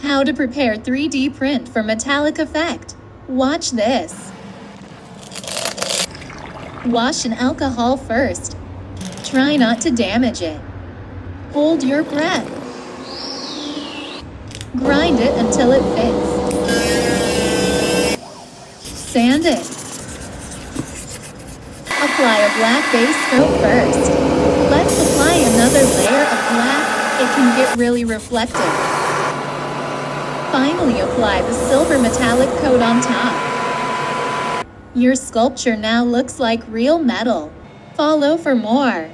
How to prepare 3D print for metallic effect. Watch this. Wash in alcohol first. Try not to damage it. Hold your breath. Grind it until it fits. Sand it. Apply a black base coat first. Let's apply another layer of black. It can get really reflective. Finally, apply the silver metallic coat on top. Your sculpture now looks like real metal. Follow for more.